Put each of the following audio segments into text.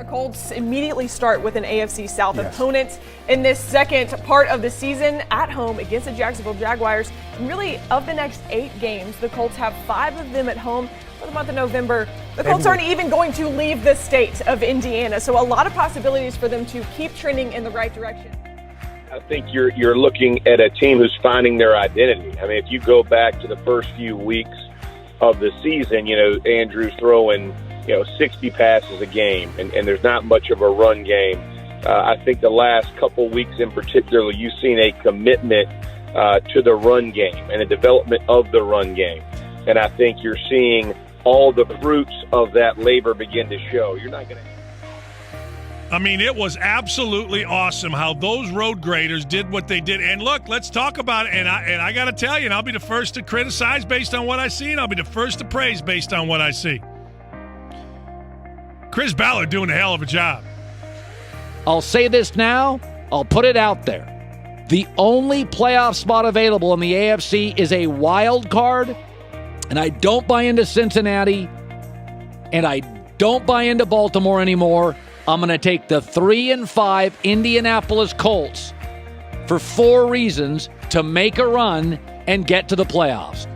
Colts immediately start with an AFC South opponent in this second part of the season at home against the Jacksonville Jaguars. And really, of the next 8 games, the Colts have 5 of them at home for the month of November. The Colts aren't even going to leave the state of Indiana, so a lot of possibilities for them to keep trending in the right direction. I think you're looking at a team who's finding their identity. I mean, if you go back to the first few weeks of the season, Andrew's throwing 60 passes a game, and there's not much of a run game. I think the last couple weeks in particular, you've seen a commitment to the run game and a development of the run game. And I think you're seeing all the fruits of that labor begin to show. You're not going to... I mean, it was absolutely awesome how those road graders did what they did. And look, let's talk about it. And I got to tell you, and I'll be the first to criticize based on what I see, and I'll be the first to praise based on what I see. Chris Ballard doing a hell of a job. I'll say this now. I'll put it out there. The only playoff spot available in the AFC is a wild card, and I don't buy into Cincinnati, and I don't buy into Baltimore anymore. I'm going to take the 3-5 Indianapolis Colts for 4 reasons to make a run and get to the playoffs.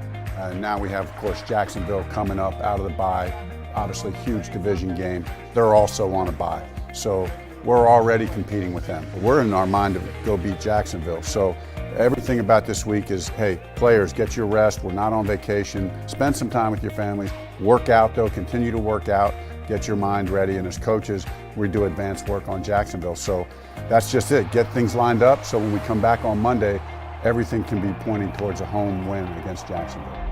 Now we have, of course, Jacksonville coming up out of the bye. Obviously, huge division game. They're also on a bye. So we're already competing with them. We're in our mind to go beat Jacksonville. So everything about this week is, hey, players, get your rest. We're not on vacation. Spend some time with your families. Work out, though. Continue to work out. Get your mind ready. And as coaches, we do advanced work on Jacksonville. So that's just it. Get things lined up so when we come back on Monday, everything can be pointing towards a home win against Jacksonville.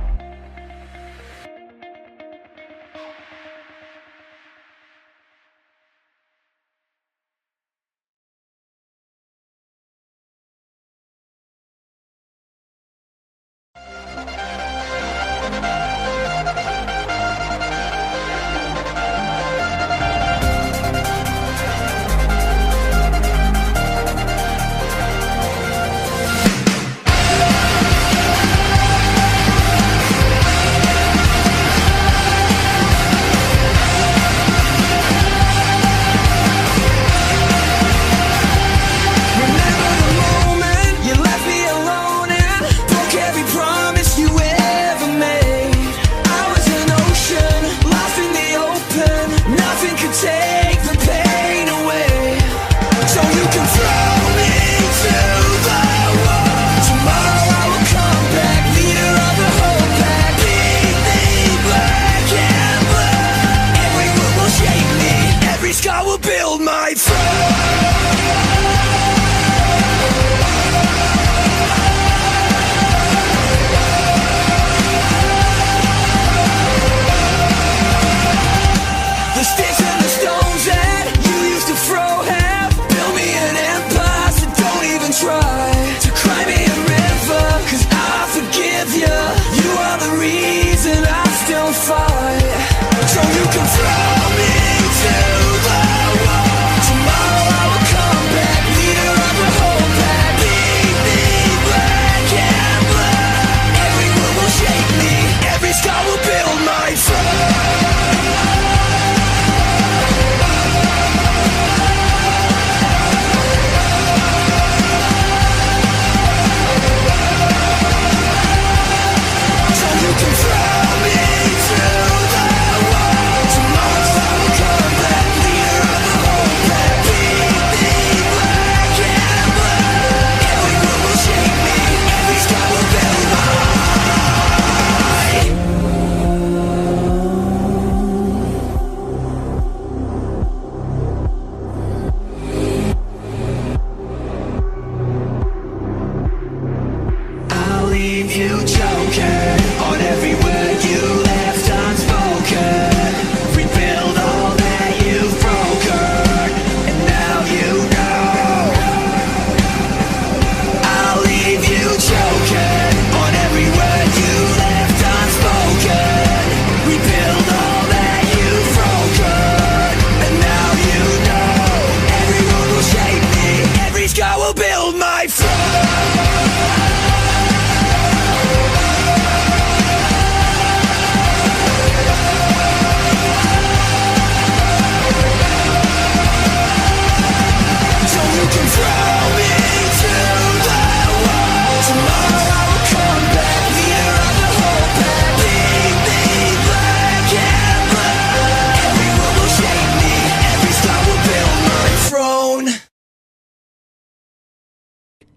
will build my throne.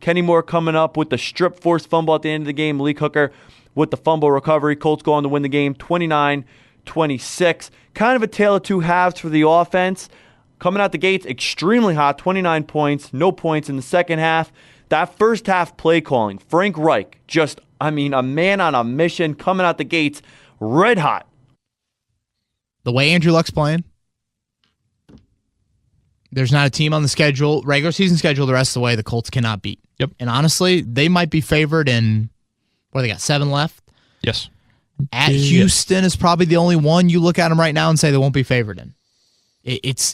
Kenny Moore coming up with the strip force fumble at the end of the game. Malik Hooker with the fumble recovery. Colts go on to win the game 29-26. Kind of a tale of two halves for the offense. Coming out the gates, extremely hot, 29 points, no points in the second half. That first half play calling, Frank Reich, a man on a mission, coming out the gates, red hot. The way Andrew Luck's playing, there's not a team on the schedule, regular season schedule, the rest of the way the Colts cannot beat. Yep. And honestly, they might be favored in, they got 7 left? Yes. At Houston is probably the only one you look at them right now and say they won't be favored in. It's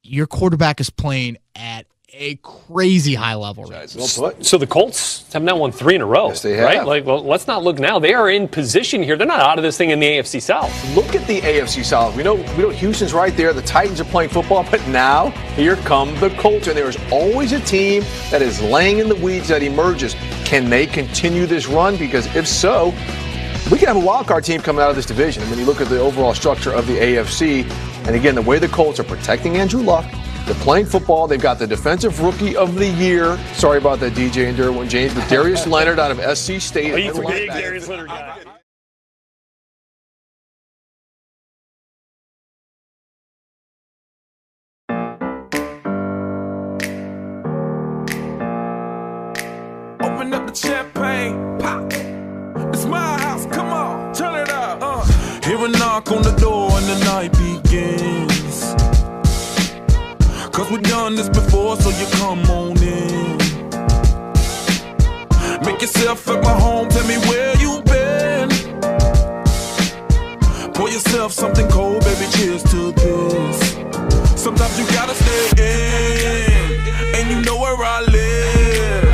your quarterback is playing at a crazy high level right now. So the Colts have now won 3 in a row. Yes, they have. Right? Let's not look now. They are in position here. They're not out of this thing in the AFC South. Look at the AFC South. We know Houston's right there. The Titans are playing football, but now here come the Colts, and there is always a team that is laying in the weeds that emerges. Can they continue this run? Because if so, we could have a wild card team coming out of this division. When you look at the overall structure of the AFC, and again, the way the Colts are protecting Andrew Luck, they're playing football. They've got the defensive rookie of the year. Sorry about that, DJ and Derwin James, but Darius Leonard out of SC State. Are you a big Darius Leonard guy? Open up the champagne, pop. It's my house, come on, turn it up. Hear a knock on the door and the night begins. Cause we've done this before, so you come on in. Make yourself at my home, tell me where you been. Pour yourself something cold, baby, cheers to this. Sometimes you gotta stay in, and you know where I live.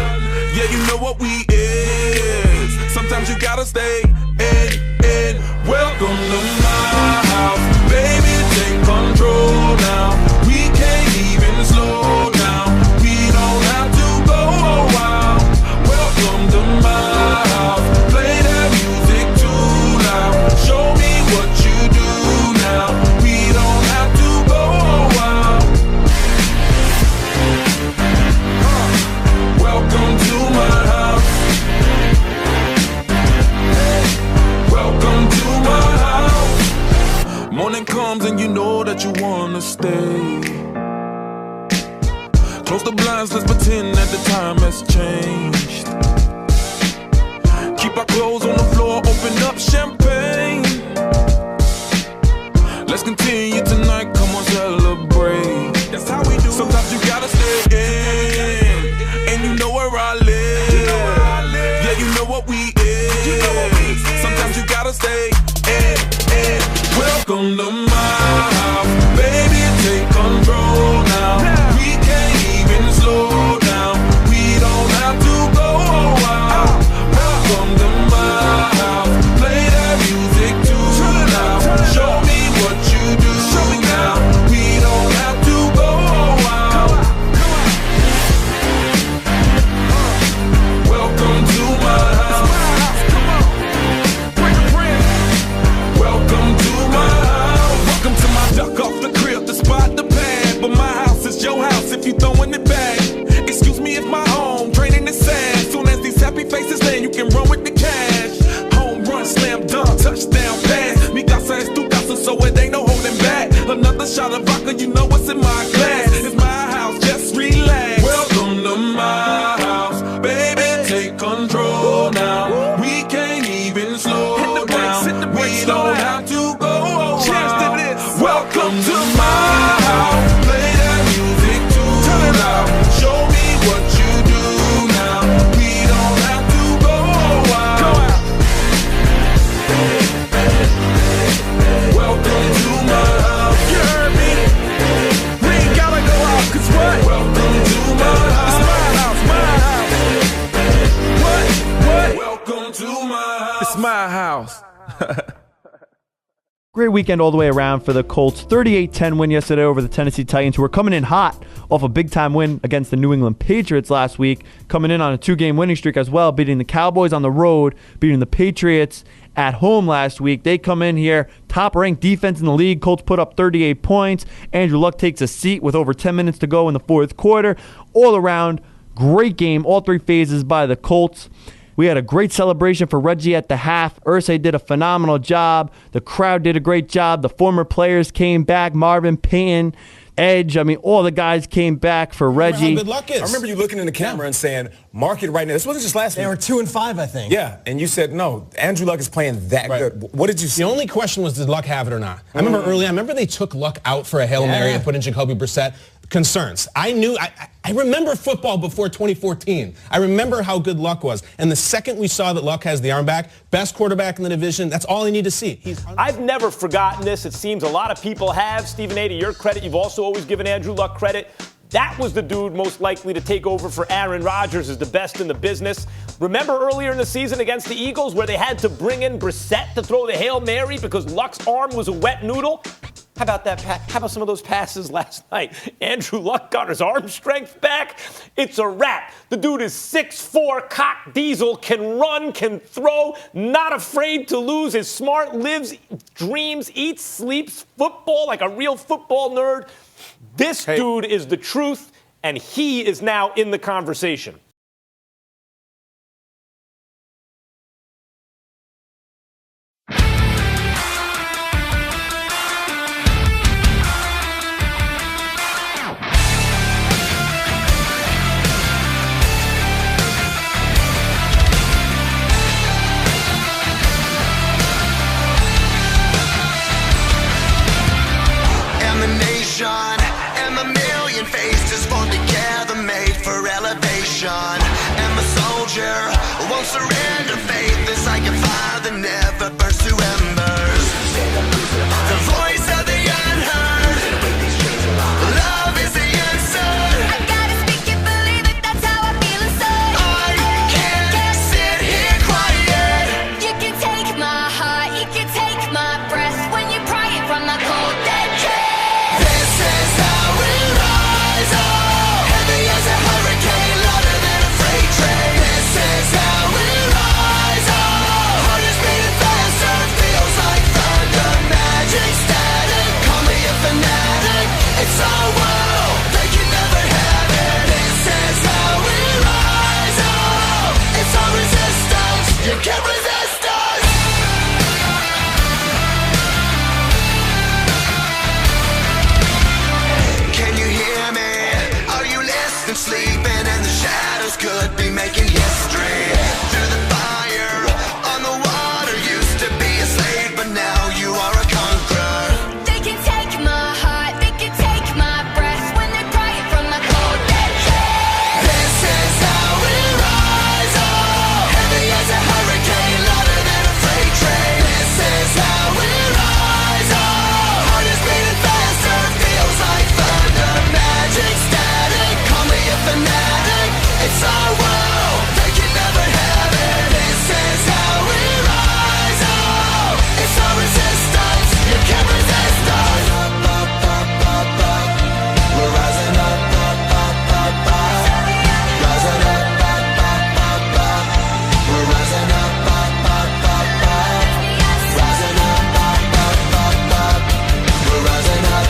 Yeah, you know what we is. Sometimes you gotta stay in. Welcome to my house, baby, take control now. We can't even slow down. We don't have to go a while. Welcome to my house. Play that music too loud. Show me what you do now. We don't have to go a while. Welcome to my house. Welcome to my house. Morning comes and you know that you wanna stay. Close the blinds, let's pretend that the time has changed. Keep our clothes on the floor, open up champagne. Let's continue tonight, come on, celebrate. That's how we do. Sometimes you gotta stay in, and you know where I live. Yeah, you know what we is. Sometimes you gotta stay in. Welcome to my house, baby, take control now. We can't even slow down. We don't have to go a while. Welcome to my house. Play that music too loud. Show me what you do now. We don't have to go a while. Welcome to my house. Welcome to my house. Welcome to my duck off the crib, the spot, the pad. But my house is your house if you throwing it back. Excuse me if my home draining is sad. Soon as these happy faces land, you can run with the cash. Home run, slam dunk, touchdown pass. Mi casa es tu casa, so it ain't no holding back. Another shot of vodka, you know what's in my glass. It's my house, just relax. Welcome to my house, baby, take control now. We can't even slow down. We don't have to go a while. Welcome to my house. Play that music too loud. Show me what you do now. We don't have to go a while. Welcome to my house. You heard me? We ain't gotta go out, 'cause what? Welcome to my house. It's my house. What? Welcome to my house. It's my house. Great weekend all the way around for the Colts. 38-10 win yesterday over the Tennessee Titans, who were coming in hot off a big-time win against the New England Patriots last week, coming in on a 2-game winning streak as well, beating the Cowboys on the road, beating the Patriots at home last week. They come in here, top-ranked defense in the league. Colts put up 38 points. Andrew Luck takes a seat with over 10 minutes to go in the fourth quarter. All around, Great game, all three phases by the Colts. We had a great celebration for Reggie at the half. Irsay did a phenomenal job. The crowd did a great job. The former players came back. Marvin, Payton, Edge. I mean, all the guys came back for Reggie. How good luck is. I remember you looking in the camera and saying, mark it right now. This wasn't just last week. They were 2-5, I think. Yeah, and you said, no, Andrew Luck is playing that good. What did you see? The only question was, did Luck have it or not? I remember they took Luck out for a Hail Mary and put in Jacoby Brissett. Concerns. I remember football before 2014. I remember how good Luck was. And the second we saw that Luck has the arm back, best quarterback in the division, that's all I need to see. I've never forgotten this. It seems a lot of people have. Stephen A., to your credit, you've also always given Andrew Luck credit. That was the dude most likely to take over for Aaron Rodgers as the best in the business. Remember earlier in the season against the Eagles where they had to bring in Brissett to throw the Hail Mary because Luck's arm was a wet noodle? How about that? How about some of those passes last night? Andrew Luck got his arm strength back. It's a wrap. The dude is 6'4", cock diesel, can run, can throw, not afraid to lose. Is smart, lives, dreams, eats, sleeps football like a real football nerd. This dude is the truth, and he is now in the conversation. Won't surrender, faith is like a fire that never burns to embers. The voice of the unheard, love is the answer. I gotta speak it, believe it, that's how I feel inside. I can't sit here quiet. You can take my heart, you can take my breath when you pry it from my cold dead chest. This is how we rise up, heavy as a hurricane, louder than a freight train. This is how we rise up, heart is beating faster, feels like thunder, magic static. Call me a fanatic, it's our world, they can never have it. This is how we rise up, it's our resistance, you can't resist us. Can you hear me? Are you listening? Sleeping and the shadows could be making history. Through the fire, on the water, used to be a slave, but now you are a conqueror. They can take my heart, they can take my breath when they pry it from my cold dead chest. This is how we rise up, heavy as a hurricane, louder than a freight train. This is how we rise up, heart is beating faster, feels like thunder, magic static. Call me a fanatic, it's our world, they can never have it. This is how we rise up, it's our resistance, you can't resist us. We're rising up, rising up, we're rising up, rising up, we're rising up.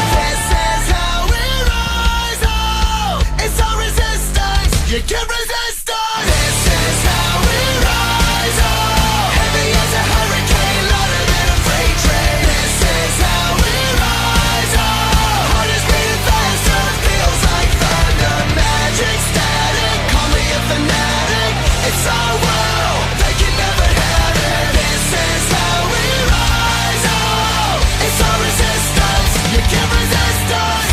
This is how we rise up, it's our resistance, you can't resist us. This is how we rise up, heavy as a hurricane, louder than a freight train. This is how we rise up, heart is beating faster, feels like thunder, magic static. Call me a fanatic, it's our world, they can never have it. This is how we rise up, it's our resistance, you can't resist us.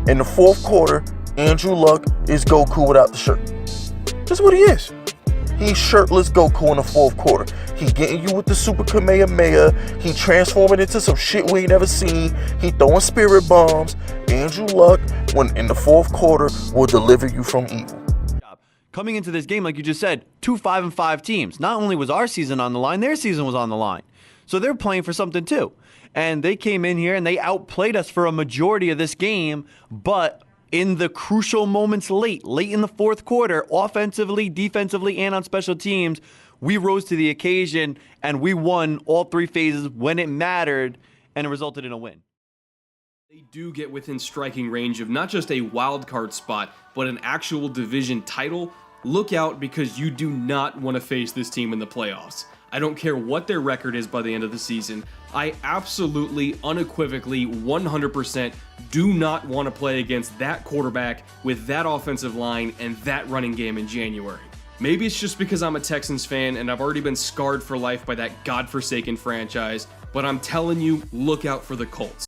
In the fourth quarter, Andrew Luck is Goku without the shirt. That's what he is. He's shirtless Goku in the fourth quarter. He getting you with the Super Kamehameha. He transforming into some shit we ain't never seen. He throwing spirit bombs. Andrew Luck, when in the fourth quarter, will deliver you from evil. Coming into this game, like you just said, 2 5-5 teams. Not only was our season on the line, their season was on the line. So they're playing for something too. And they came in here and they outplayed us for a majority of this game, but in the crucial moments late in the fourth quarter, offensively, defensively, and on special teams, we rose to the occasion and we won all three phases when it mattered, and it resulted in a win. They do get within striking range of not just a wild card spot, but an actual division title. Look out, because you do not want to face this team in the playoffs. I don't care what their record is by the end of the season. I absolutely, unequivocally, 100% do not want to play against that quarterback with that offensive line and that running game in January. Maybe it's just because I'm a Texans fan and I've already been scarred for life by that godforsaken franchise, but I'm telling you, look out for the Colts.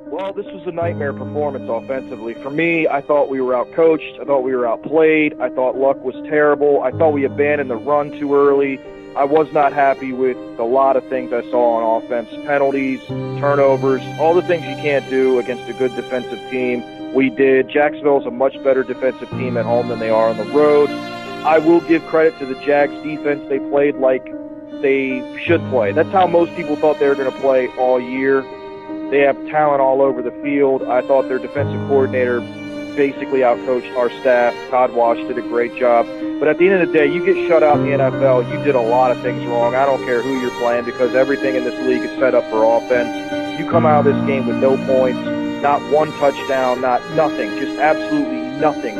Well, this was a nightmare performance offensively. For me, I thought we were outcoached. I thought we were outplayed. I thought luck was terrible. I thought we abandoned the run too early. I was not happy with a lot of things I saw on offense. Penalties, turnovers, all the things you can't do against a good defensive team. We did. Jacksonville's a much better defensive team at home than they are on the road. I will give credit to the Jags defense. They played like they should play. That's how most people thought they were going to play all year. They have talent all over the field. I thought their defensive coordinator basically outcoached our staff. Todd Wash did a great job. But at the end of the day, you get shut out in the NFL, you did a lot of things wrong. I don't care who you're playing, because everything in this league is set up for offense. You come out of this game with no points, not one touchdown, nothing, just absolutely nothing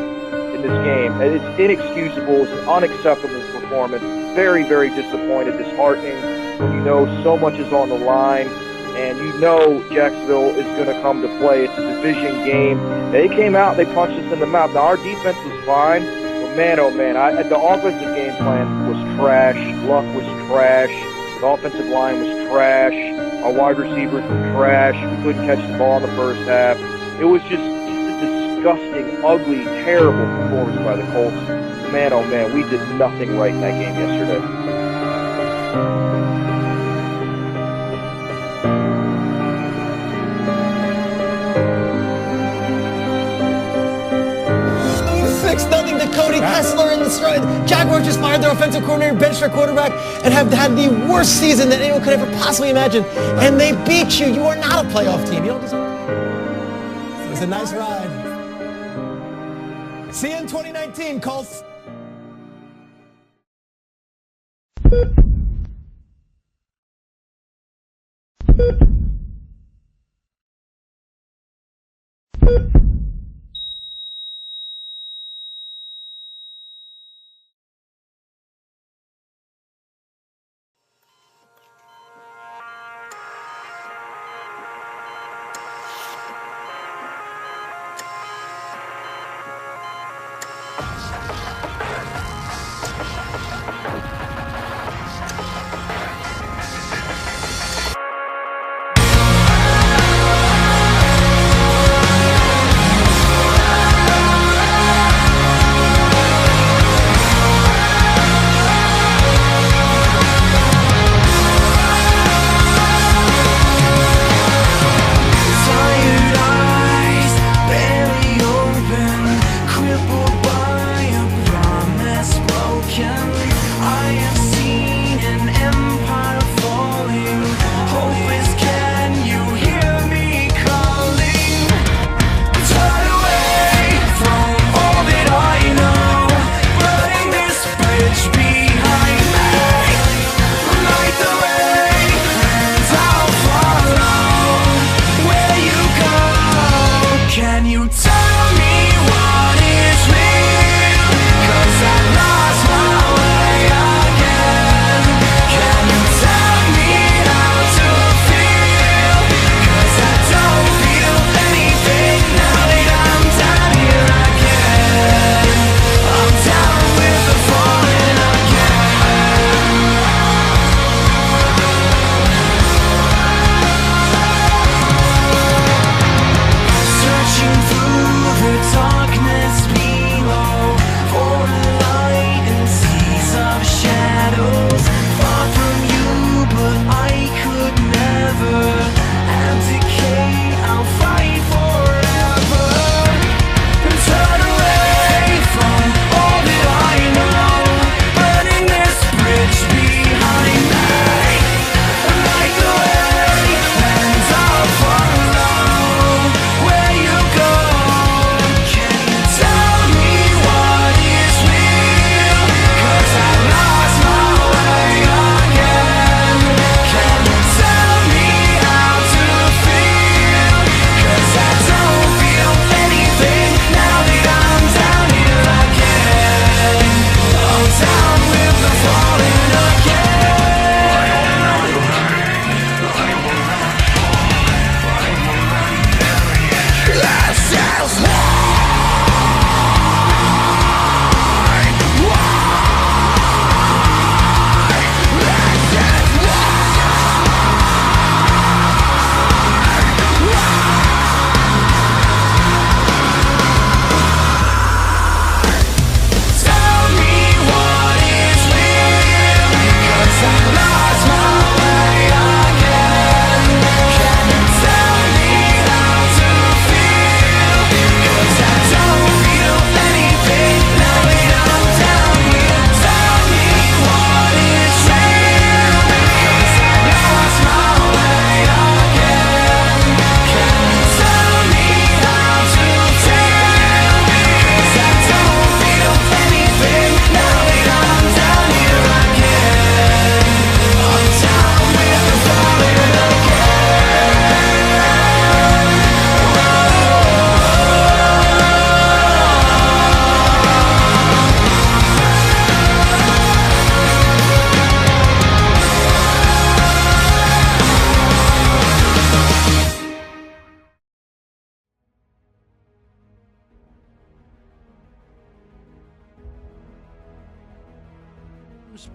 in this game. And it's inexcusable. It's an unacceptable performance. Very, very disappointed, disheartening when you know so much is on the line. And you know Jacksonville is going to come to play. It's a division game. They came out, they punched us in the mouth. Now, our defense was fine, but man, oh man, the offensive game plan was trash. Luck was trash. The offensive line was trash. Our wide receivers were trash. We couldn't catch the ball in the first half. It was just a disgusting, ugly, terrible performance by the Colts. Man, oh man, we did nothing right in that game yesterday. Nothing to Cody Kessler in the stride. Jaguars just fired their offensive coordinator, benched their quarterback, and have had the worst season that anyone could ever possibly imagine. And they beat you. You are not a playoff team. You don't deserve it. It was a nice ride. See you in 2019, Colts.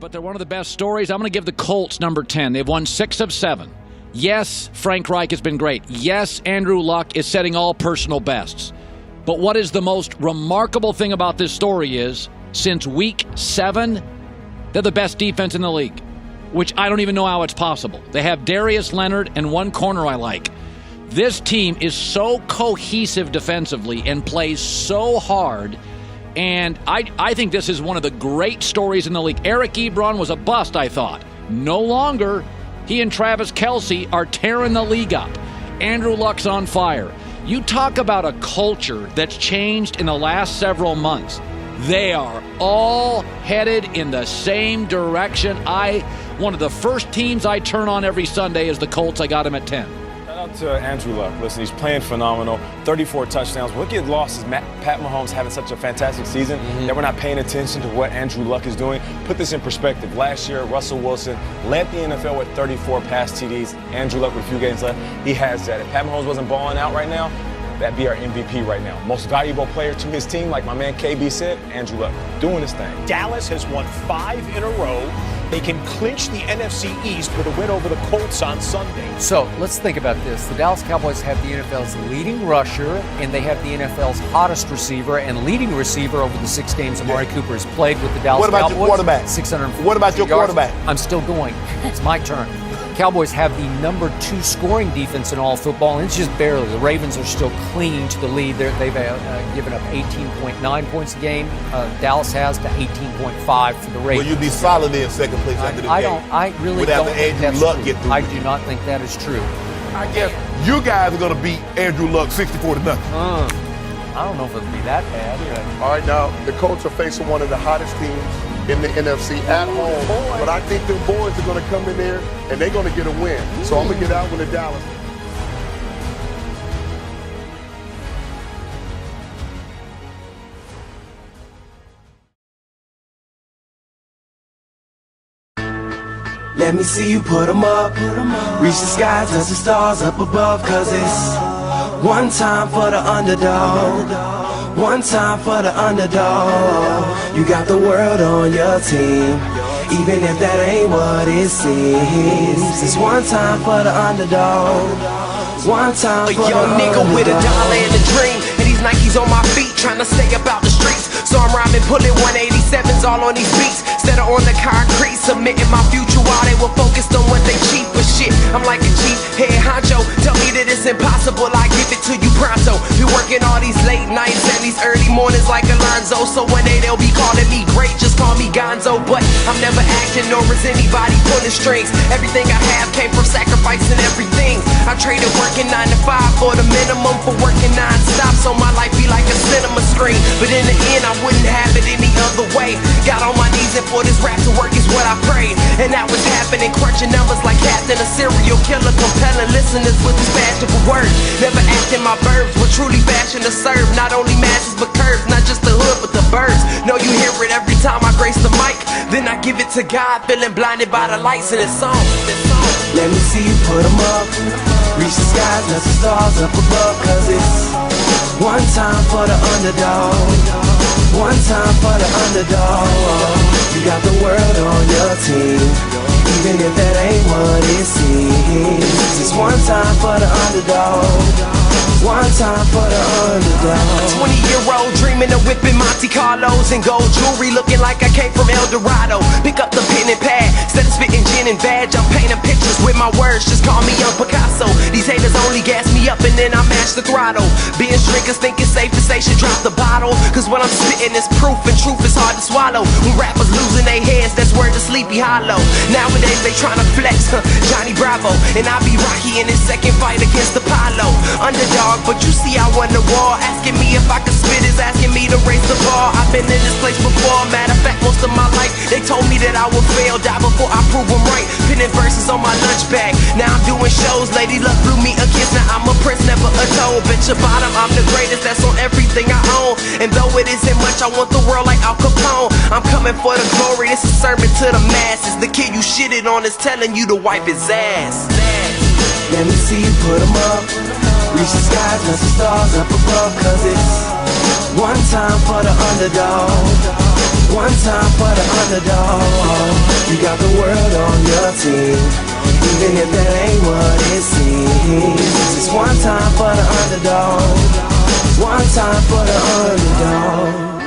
But they're one of the best stories. I'm going to give the Colts number 10. They've won 6 of 7. Yes, Frank Reich has been great. Yes, Andrew Luck is setting all personal bests. But what is the most remarkable thing about this story is, since week 7, they're the best defense in the league, which I don't even know how it's possible. They have Darius Leonard and one corner I like. This team is so cohesive defensively and plays so hard. And I think this is one of the great stories in the league. Eric Ebron was a bust, I thought. No longer. He and Travis Kelce are tearing the league up. Andrew Luck's on fire. You talk about a culture that's changed in the last several months. They are all headed in the same direction. One of the first teams I turn on every Sunday is the Colts. I got him at 10. Shout out to Andrew Luck. Listen, he's playing phenomenal. 34 touchdowns. What gets lost is Pat Mahomes having such a fantastic season that we're not paying attention to what Andrew Luck is doing. Put this in perspective. Last year, Russell Wilson led the NFL with 34 pass TDs. Andrew Luck with a few games left. He has that. If Pat Mahomes wasn't balling out right now, that'd be our MVP right now. Most valuable player to his team, like my man KB said, Andrew Luck, doing his thing. Dallas has won 5 in a row. They can clinch the NFC East with a win over the Colts on Sunday. So let's think about this. The Dallas Cowboys have the NFL's leading rusher, and they have the NFL's hottest receiver and leading receiver over the 6 games Amari Cooper has played with the Dallas Cowboys. What about your quarterback? 600. What about your quarterback? I'm still going. It's my turn. Cowboys have the number 2 scoring defense in all football, and it's just barely. The Ravens are still clinging to the lead. They've given up 18.9 points a game. Dallas has to 18.5 for the Ravens. Will you be solid in second place after this game? I really Without don't the think Andrew that's Luck true. get through. I do not think that is true. I guess you guys are going to beat Andrew Luck 64-0. I don't know if it'll be that bad. All right, now the Colts are facing one of the hottest teams in the NFC at home. But I think the boys are going to come in there and they're going to get a win. So I'm going to get out with the Dallas. Let me see you put 'em up. Reach the sky, touch the stars up above. Cause it's one time for the underdog. One time for the underdog. You got the world on your team, even if that ain't what it seems. It's one time for the underdog. One time for the underdog. A young nigga with $1 and a dream, and these Nikes on my feet, trying to stay about the streets. So I'm rhyming, pulling 187s all on these beats. Instead of on the concrete, submitting my future while they were focused on what they cheap. But shit, I'm like a chief head honcho. Tell me that it's impossible, I give it to you pronto. Been working all these late nights and these early mornings like Alonzo. So one day they'll be calling me great, just call me Gonzo. But I'm never acting, nor is anybody pulling strings. Everything I have came from sacrificing everything. I traded working 9 to 5 for the minimum for working non-stop. So my life be like a cinema screen. But in the end, I wouldn't have it any other way. Got on my knees and for this rap to work is what I prayed. And that was happening, crunching numbers like Captain, a serial killer, compelling listeners with his bashful words. Never acting my verbs, but truly bashing to serve. Not only masses but curves, not just the hood but the birds. Know you hear it every time I grace the mic. Then I give it to God, feeling blinded by the lights in this song. Let me see you put 'em up. Reach the skies, touch the stars up above. Cause it's one time for the underdog. One time for the underdog. You got the world on your team, even if that ain't what it seems. It's one time for the underdog. One time for the underdog. A 20-year-old dreaming of whipping Monte Carlos and gold jewelry, looking like I came from El Dorado. Pick up the pen and pad, instead of spitting gin and vag, I'm painting pictures with my words, just call me Young Picasso. These haters only gas me up and then I mash the throttle. Being drinkers think it's safe to say should drop the bottle. Cause what I'm spitting is proof, and truth is hard to swallow. When rappers losing their heads, that's word to Sleepy Hollow. Nowadays they tryna flex, Johnny Bravo. And I be Rocky in his second fight against Apollo. Underdog, but you see I won the war. Asking me if I could spit is asking me to raise the bar. I've been in this place before, matter of fact most of my life. They told me that I would fail, die before I prove them right. Pinning verses on my lunch bag, now I'm doing shows. Lady Luck blew me a kiss, now I'm a prince, never a toad. Bet your bottom, I'm the greatest, that's on everything I own. And though it isn't much, I want the world like Al Capone. I'm coming for the glory, this is a sermon to the masses. The kid you shitted on is telling you to wipe his ass. Let me see you put 'em up. Reach the skies, touch the stars up above. Cause it's one time for the underdog. one time for the underdog. You got the world on your team, even if that ain't what it seems. This is one time for the underdog, one time for the underdog.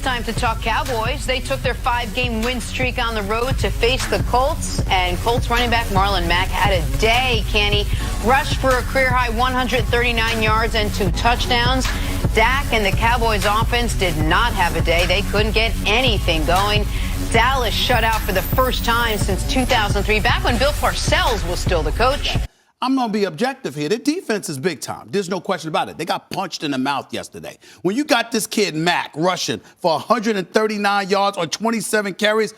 Time to talk Cowboys. They took their 5-game win streak on the road to face the Colts, and Colts running back Marlon Mack had a day. Kenny rushed for a career-high 139 yards and 2 touchdowns. Dak and the Cowboys offense did not have a day. They couldn't get anything going. Dallas shut out for the first time since 2003, back when Bill Parcells was still the coach. I'm going to be objective here. The defense is big time. There's no question about it. They got punched in the mouth yesterday. When you got this kid, Mack, rushing for 139 yards on 27 carries,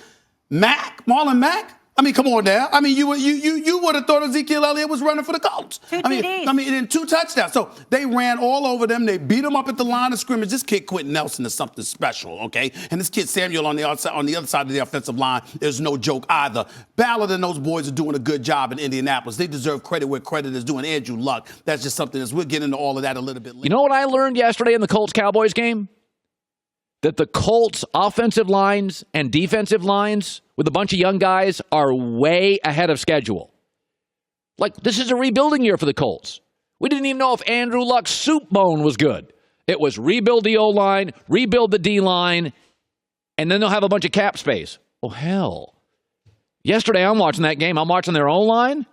Marlon Mack? I mean, come on now. I mean, you would have thought Ezekiel Elliott was running for the Colts. 2 TDs. I mean, and 2 touchdowns. So they ran all over them. They beat them up at the line of scrimmage. This kid, Quentin Nelson, is something special, okay? And this kid, Samuel, on the other side of the offensive line, is no joke either. Ballard and those boys are doing a good job in Indianapolis. They deserve credit where credit is due. And Andrew Luck, that's just something we'll get into all of that a little bit later. You know what I learned yesterday in the Colts-Cowboys game? That the Colts offensive lines and defensive lines with a bunch of young guys are way ahead of schedule. Like, this is a rebuilding year for the Colts. We didn't even know if Andrew Luck's soup bone was good. It was rebuild the O-line, rebuild the D-line, and then they'll have a bunch of cap space. Well, hell. Yesterday, I'm watching that game. I'm watching their O-line,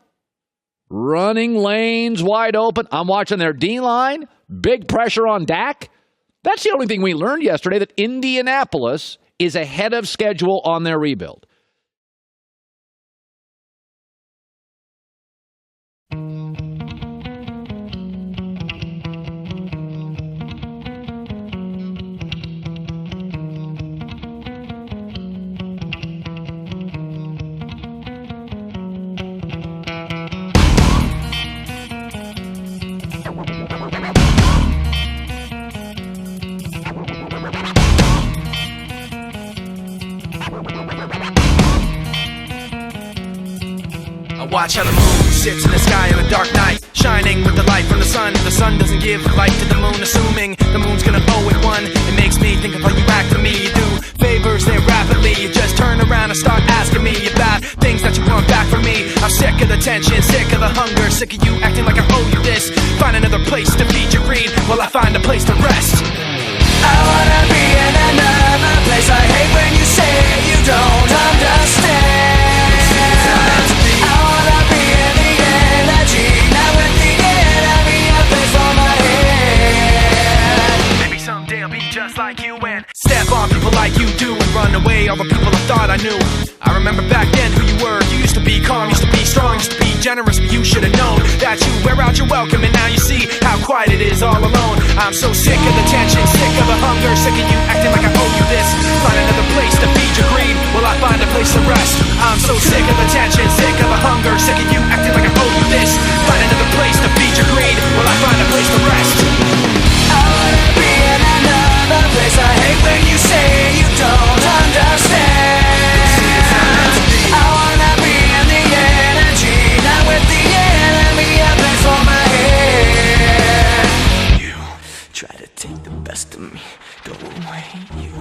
running lanes wide open. I'm watching their D-line, big pressure on Dak. That's the only thing we learned yesterday, that Indianapolis is ahead of schedule on their rebuild. Watch how the moon sits in the sky on a dark night, shining with the light from the sun. The sun doesn't give light to the moon, assuming the moon's gonna owe it one. It makes me think of how you act to me. You do favors there rapidly. You just turn around and start asking me about things that you want back from me. I'm sick of the tension, sick of the hunger, sick of you acting like I owe you this. Find another place to feed your greed while I find a place to rest. I wanna be in another place. I hate when you say you don't understand. Just like you and step on people like you do and run away all the people I thought I knew. I remember back then who you were. You used to be calm, used to be strong, used to be generous, but you should have known that you wear out your welcome, and now you see how quiet it is all alone. I'm so sick of the tension, sick of the hunger, sick of you acting like I owe you this. Find another place to feed your greed while I find a place to rest. I'm so sick of the tension, sick of the hunger, sick of you acting like I owe you this. Find another place to feed your greed while I find a place to rest. I wanna be in another place. I hate when you say you don't understand. I wanna be in the energy, not with the enemy. A place for my head. You try to take the best of me, go away. You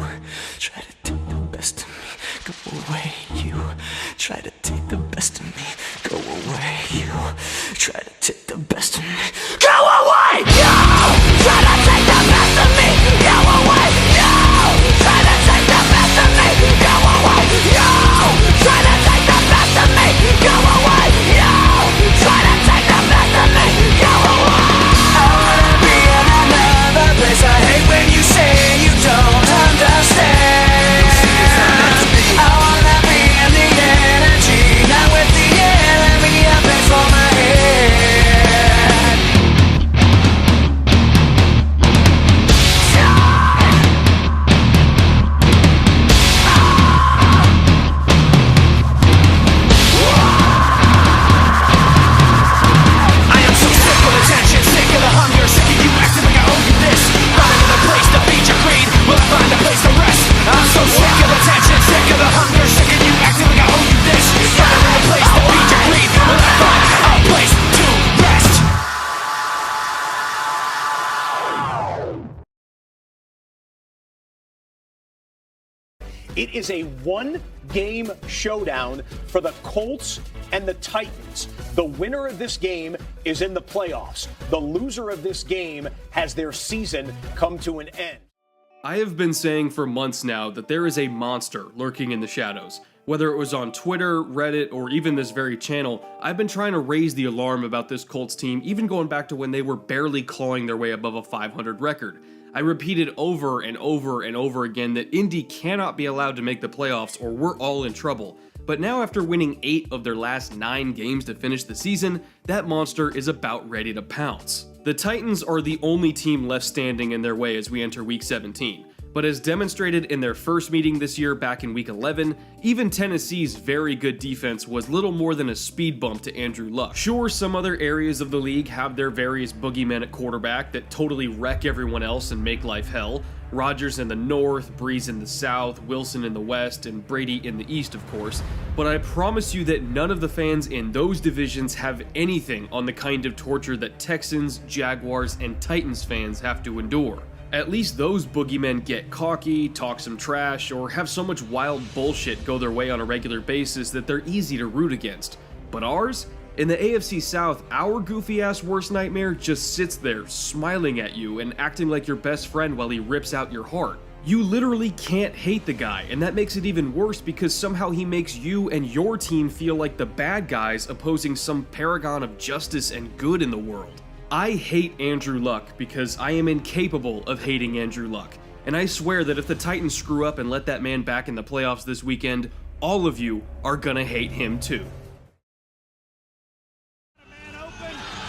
try to take the best of me, go away. You try to take the best of me, go away. You try to take the best of me, go away. You try to take the best of me, go away. You try to take the best of me, go away. You try to take the best of me, go away. You try to take the best of me, go away. I wanna be in another place. I hate when you say you don't understand. I wanna be in the energy, not with the enemy. A place for my head. It is a one-game showdown for the Colts and the Titans. The winner of this game is in the playoffs. The loser of this game has their season come to an end. I have been saying for months now that there is a monster lurking in the shadows. Whether it was on Twitter, Reddit, or even this very channel, I've been trying to raise the alarm about this Colts team, even going back to when they were barely clawing their way above a 500 record. I repeated over and over and over again that Indy cannot be allowed to make the playoffs or we're all in trouble. But now, after winning 8 of their last 9 games to finish the season, that monster is about ready to pounce. The Titans are the only team left standing in their way as we enter Week 17. But as demonstrated in their first meeting this year back in Week 11, even Tennessee's very good defense was little more than a speed bump to Andrew Luck. Sure, some other areas of the league have their various boogeymen at quarterback that totally wreck everyone else and make life hell. Rodgers in the north, Breeze in the south, Wilson in the west, and Brady in the east, of course. But I promise you that none of the fans in those divisions have anything on the kind of torture that Texans, Jaguars, and Titans fans have to endure. At least those boogeymen get cocky, talk some trash, or have so much wild bullshit go their way on a regular basis that they're easy to root against. But ours? In the AFC South, our goofy-ass worst nightmare just sits there, smiling at you and acting like your best friend while he rips out your heart. You literally can't hate the guy, and that makes it even worse because somehow he makes you and your team feel like the bad guys opposing some paragon of justice and good in the world. I hate Andrew Luck because I am incapable of hating Andrew Luck. And I swear that if the Titans screw up and let that man back in the playoffs this weekend, all of you are gonna hate him too.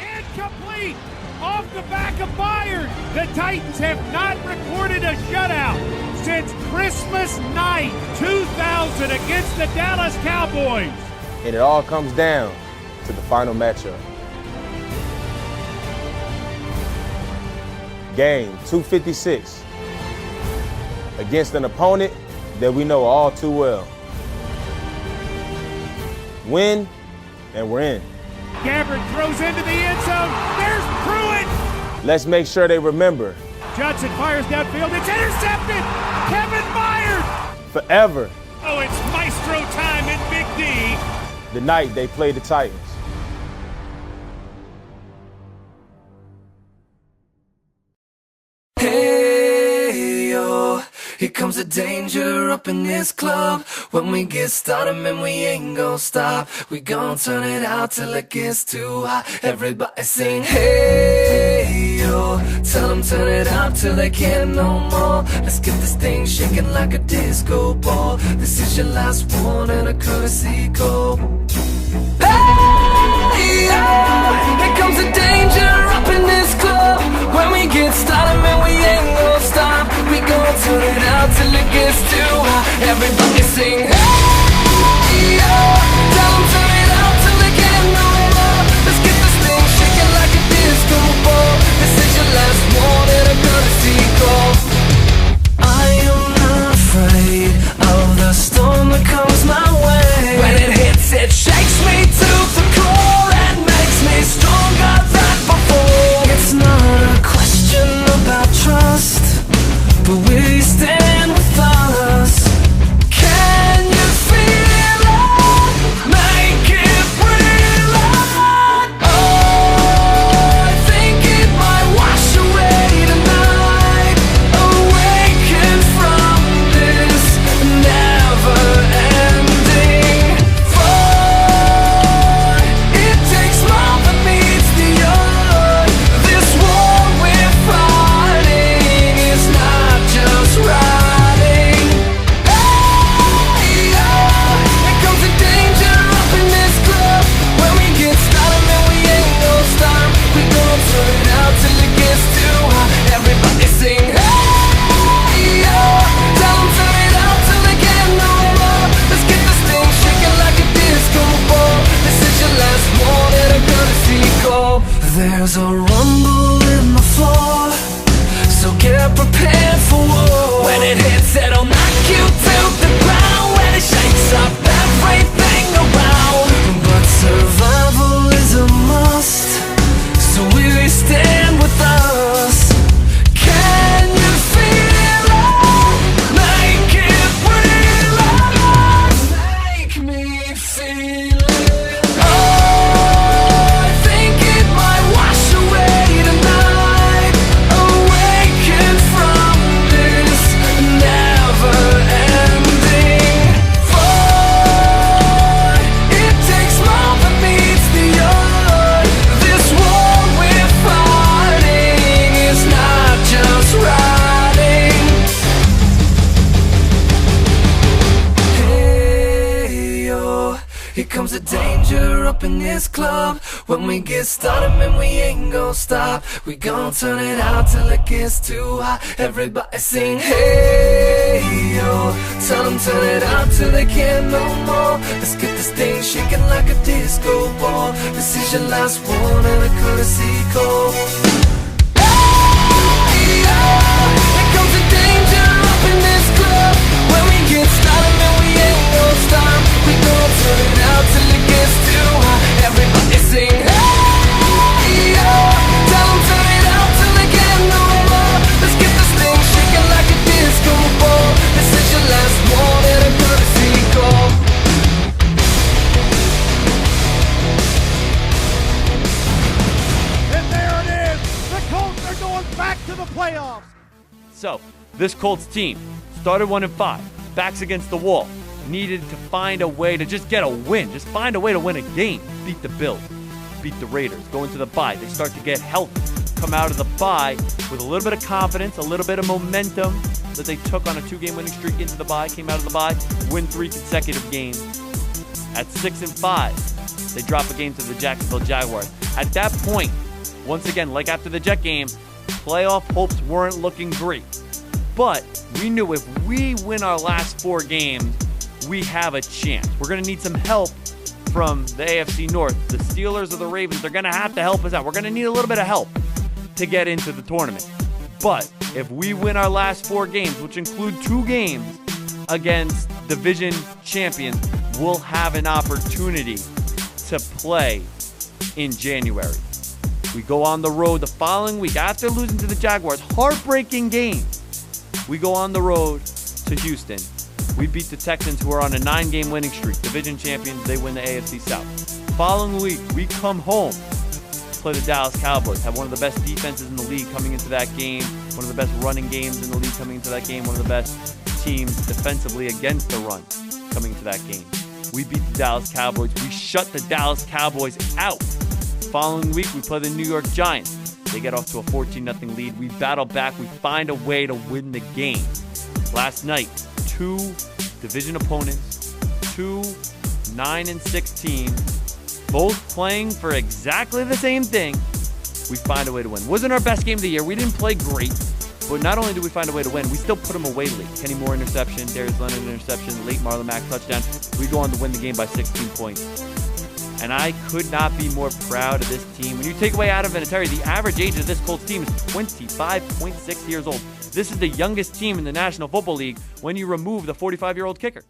Incomplete! Off the back of Byard! The Titans have not recorded a shutout since Christmas night 2000 against the Dallas Cowboys. And it all comes down to the final matchup. Game 256 against an opponent that we know all too well. Win, and we're in. Gabbard throws into the end zone. There's Pruitt. Let's make sure they remember. Judson fires downfield. It's intercepted. Kevin Byard. Forever. Oh, it's maestro time in Big D. The night they played the Titans. Hey, yo, here comes the danger up in this club. When we get started, man, we ain't gon' stop. We gon' turn it out till it gets too hot. Everybody sing, hey, yo. Tell them turn it out till they can't no more. Let's get this thing shaking like a disco ball. This is your last one and a courtesy call. Hey, yo, here comes the danger up in this club. When we get started, man, we ain't gon' stop. We gon' turn it out till it gets too hot. Everybody sing, hey, yo. Tell them turn it out till they can't no more. Let's get this thing shaking like a disco ball. This is your last one and a courtesy call. I am not afraid of the storm that comes my way. When it hits, it shakes me to the core and makes me stronger than before. It's not a question about trust, but we stand with us. Can you feel it? Make it real. Oh, I think it might wash away tonight. Awaken from this never-ending fight. It takes more than meets the eye. This war we're fighting is not just right. Here comes the danger up in this club. When we get started, man, we ain't gon' stop. We gon' turn it out till it gets too hot. Everybody sing, hey, yo. Tell them turn it out till they can't no more. Let's get this thing shaking like a disco ball. This is your last one and a courtesy call. Hey, yo. Here comes the danger up in this club. When we get started, man, we ain't gon' stop. We gon' turn it out till it gets too hot. Everybody sing, hey, yo. Tell them turn it out till they can't no more. Let's get this thing shaking like a disco ball. This is your last one and a courtesy call. And there it is. The Colts are going back to the playoffs. So, this Colts team started 1-5, backs against the wall, needed to find a way to just get a win, just find a way to win a game, beat the Bills, beat the Raiders, go into the bye. They start to get healthy, come out of the bye with a little bit of confidence, a little bit of momentum that they took on a 2-game winning streak into the bye, came out of the bye, win 3 consecutive games. At 6-5, they drop a game to the Jacksonville Jaguars. At that point, once again, like after the Jet game, playoff hopes weren't looking great. But we knew if we win our last 4 games, we have a chance. We're going to need some help from the AFC North. The Steelers or the Ravens, they're going to have to help us out. We're going to need a little bit of help to get into the tournament. But if we win our last 4 games, which include 2 games against division champions, we'll have an opportunity to play in January. We go on the road the following week after losing to the Jaguars. Heartbreaking game. We go on the road to Houston. We beat the Texans, who are on a 9-game winning streak. Division champions, they win the AFC South. Following week, we come home, play the Dallas Cowboys, have one of the best defenses in the league coming into that game, one of the best running games in the league coming into that game, one of the best teams defensively against the run coming into that game. We beat the Dallas Cowboys. We shut the Dallas Cowboys out. Following week, we play the New York Giants. They get off to a 14-0 lead. We battle back. We find a way to win the game. Last night, 2 division opponents, 2 9-6 teams, both playing for exactly the same thing. We find a way to win. Wasn't our best game of the year. We didn't play great, but not only did we find a way to win, we still put them away late. Kenny Moore interception, Darius Leonard interception, late Marlon Mack touchdown. We go on to win the game by 16 points. And I could not be more proud of this team. When you take away Adam Vinatieri, the average age of this Colts team is 25.6 years old. This is the youngest team in the National Football League when you remove the 45-year-old kicker.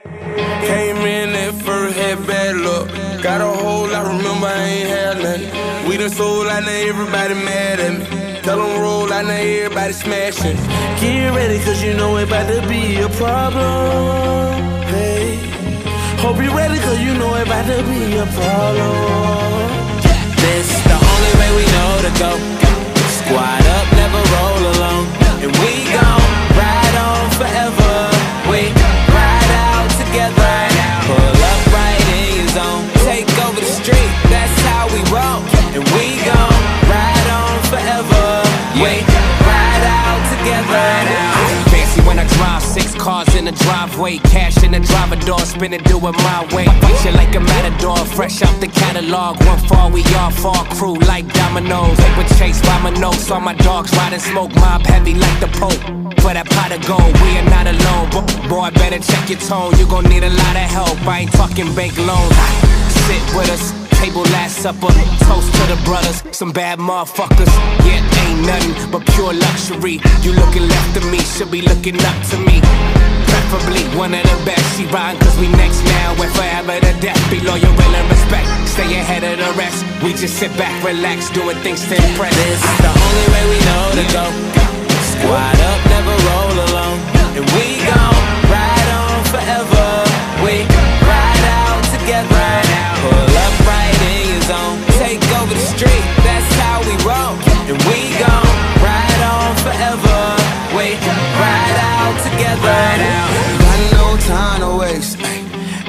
Came in at first, had bad luck. Got a hole, I remember I ain't had nothing. We done sold, I know everybody mad at me. Tell them roll, I know everybody smashing. Get ready, cause you know it about to be a problem. Hey, hope you ready, cause you know it about to be a problem. This the only way we know to go. Squad up, never roll alone. And we gon' ride on forever. We ride out together. Pull up right in your zone. Take over the street, that's how we roll. And we gon' ride on forever. We ride out together. Fancy when I drive, 6 cars in the driveway, cash in the driver door, spin it, do it my way. Fight you like a matador, fresh out the catalog. One fall, we all fall, crew like dominoes. They were chased by my nose, saw my dogs riding smoke, mob heavy like the Pope. For that pot of gold, we are not alone. Boy, better check your tone, you gon' need a lot of help. I ain't talking bank loans. Sit with us. Table last supper, toast to the brothers, some bad motherfuckers. Yeah, ain't nothing but pure luxury. You looking left of me, should be looking up to me. Preferably one of the best. She riding cause we next now, and forever to death. Be loyal, real, and respect. Stay ahead of the rest. We just sit back, relax, doing things to impress. This is the only way we know to go. Squad up, never roll alone. And we gon' ride on forever. We ride out together. Pull up right in your zone. Take over the street, that's how we roll. And we gon' ride on forever. We ride out together. Got no time to waste.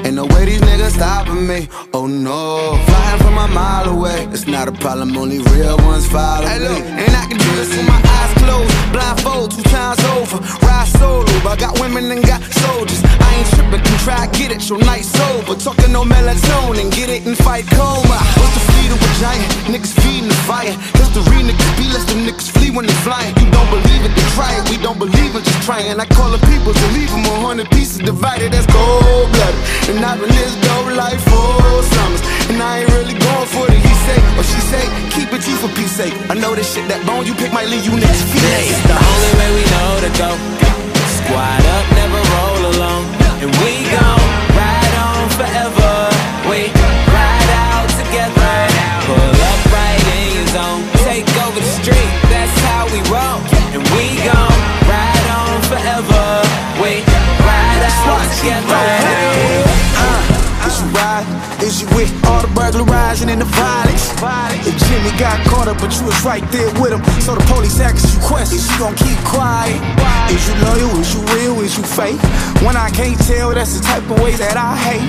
Ain't no way these niggas stopping me. Oh no, flying from a mile away. It's not a problem, only real ones follow me. And I can do this with my eyes closed, blindfold 2 times over. Ride solo, I got women and got soldiers. I ain't tripping, can try get it, your night sober. Talking no melatonin, get it and fight coma. What's the fleet of a giant? Niggas feeding the fire. History niggas be less than niggas flee when they flying. You don't believe it, then try it. We don't believe it, just trying. I call the people to leave them 100 pieces divided. That's cold-blooded. And I've been this dope life for summers. And I ain't really going for the he say or she say. Keep it G for peace sake. I know this shit, that bone you pick might leave you next feet. It's the only way we know to go. Squad up, never roll alone. And we gon' ride on forever. We ride out together. Pull up right in your zone. Take over the street, that's how we roll. And we gon' ride on forever. We ride out together. Is you ride? Is you with all the burglarizing and the violence? If Jimmy got caught up, but you was right there with him. So the police asks you questions, you gon' keep quiet. Is you loyal? Is you real? Is you fake? When I can't tell, that's the type of way that I hate.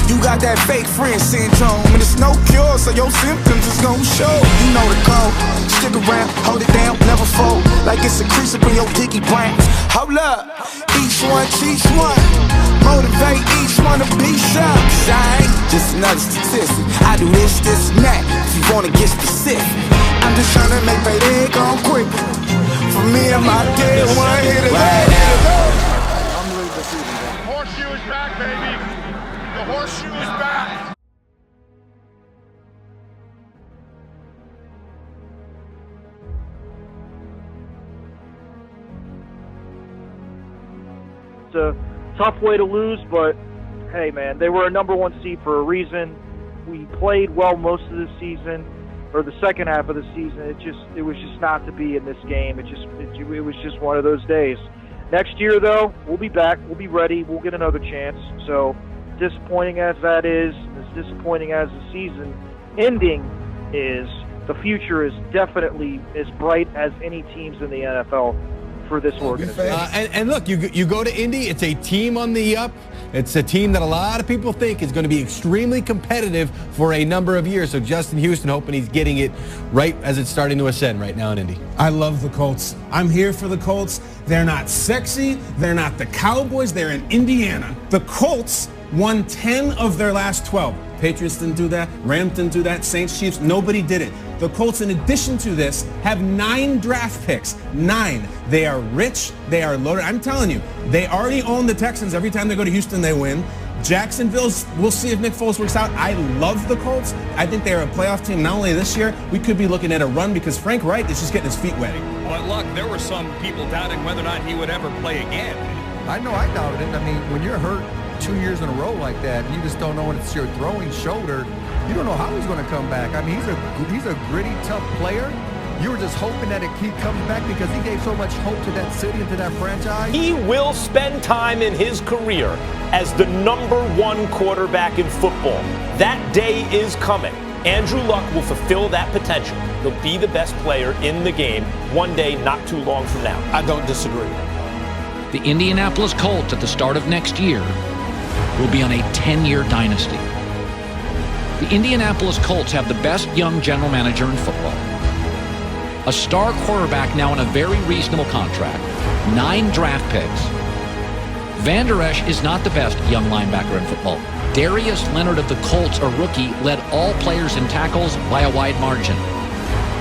You got that fake friend syndrome, and it's no cure, so your symptoms is gon' show. You know the code. Stick around, hold it down, never fold. Like it's a crease up in your piggy bank. Hold up, each one teach one. Motivate each one to be sharp. I ain't just another statistic. I do this, and that. If you wanna get specific, I'm just trying to make payday go quick. For me, I'm out there, one hit a I'm leaving this evening. The horseshoe is back, baby. The horseshoe is back. It's a tough way to lose, but hey, man, they were a number 1 seed for a reason. We played well most of the season, or the second half of the season. It was just not to be in this game. It was just one of those days. Next year, though, we'll be back. We'll be ready. We'll get another chance. So, disappointing as that is, as disappointing as the season ending is, the future is definitely as bright as any teams in the NFL for this organization. And look, you go to Indy, it's a team on the up. It's a team that a lot of people think is going to be extremely competitive for a number of years. So Justin Houston hoping he's getting it right as it's starting to ascend right now in Indy. I love the Colts. I'm here for the Colts. They're not sexy. They're not the Cowboys. They're in Indiana. The Colts won 10 of their last 12. Patriots didn't do that. Rams didn't do that. Saints, Chiefs, nobody did it. The Colts, in addition to this, have 9 draft picks. 9. They are rich. They are loaded. I'm telling you, they already own the Texans. Every time they go to Houston, they win. Jacksonville's, we'll see if Nick Foles works out. I love the Colts. I think they're a playoff team. Not only this year, we could be looking at a run because Frank Reich is just getting his feet wet. But look, there were some people doubting whether or not he would ever play again. I know I doubted it. I mean, when you're hurt 2 years in a row like that, and you just don't know when it's your throwing shoulder, you don't know how he's going to come back. I mean, he's a gritty, tough player. You were just hoping that he comes back because he gave so much hope to that city and to that franchise. He will spend time in his career as the number 1 quarterback in football. That day is coming. Andrew Luck will fulfill that potential. He'll be the best player in the game one day not too long from now. I don't disagree. The Indianapolis Colts at the start of next year will be on a 10-year dynasty. The Indianapolis Colts have the best young general manager in football. A star quarterback now on a very reasonable contract. 9 draft picks. Van Der Esch is not the best young linebacker in football. Darius Leonard of the Colts, a rookie, led all players in tackles by a wide margin.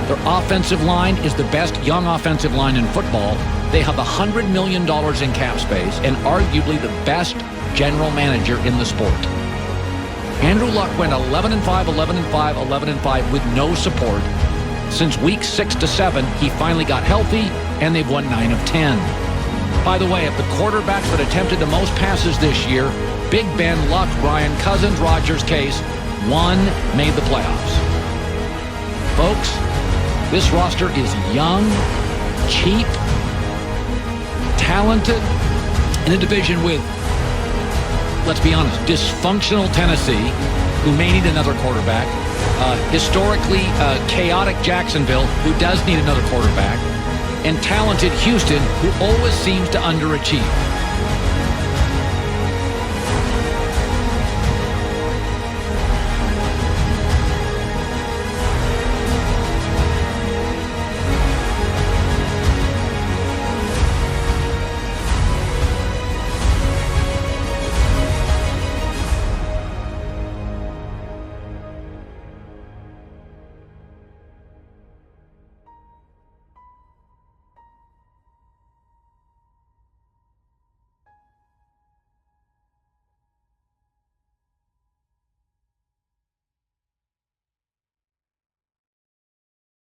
Their offensive line is the best young offensive line in football. They have $100 million in cap space and arguably the best general manager in the sport. Andrew Luck went 11-5, 11-5, 11-5 with no support. Since week 6 to 7, he finally got healthy, and they've won 9 of 10. By the way, of the quarterbacks that attempted the most passes this year, Big Ben, Luck, Ryan, Cousins, Rodgers, Case, 1 made the playoffs. Folks, this roster is young, cheap, talented, in a division with, let's be honest, dysfunctional Tennessee, who may need another quarterback, historically chaotic Jacksonville, who does need another quarterback, and talented Houston, who always seems to underachieve.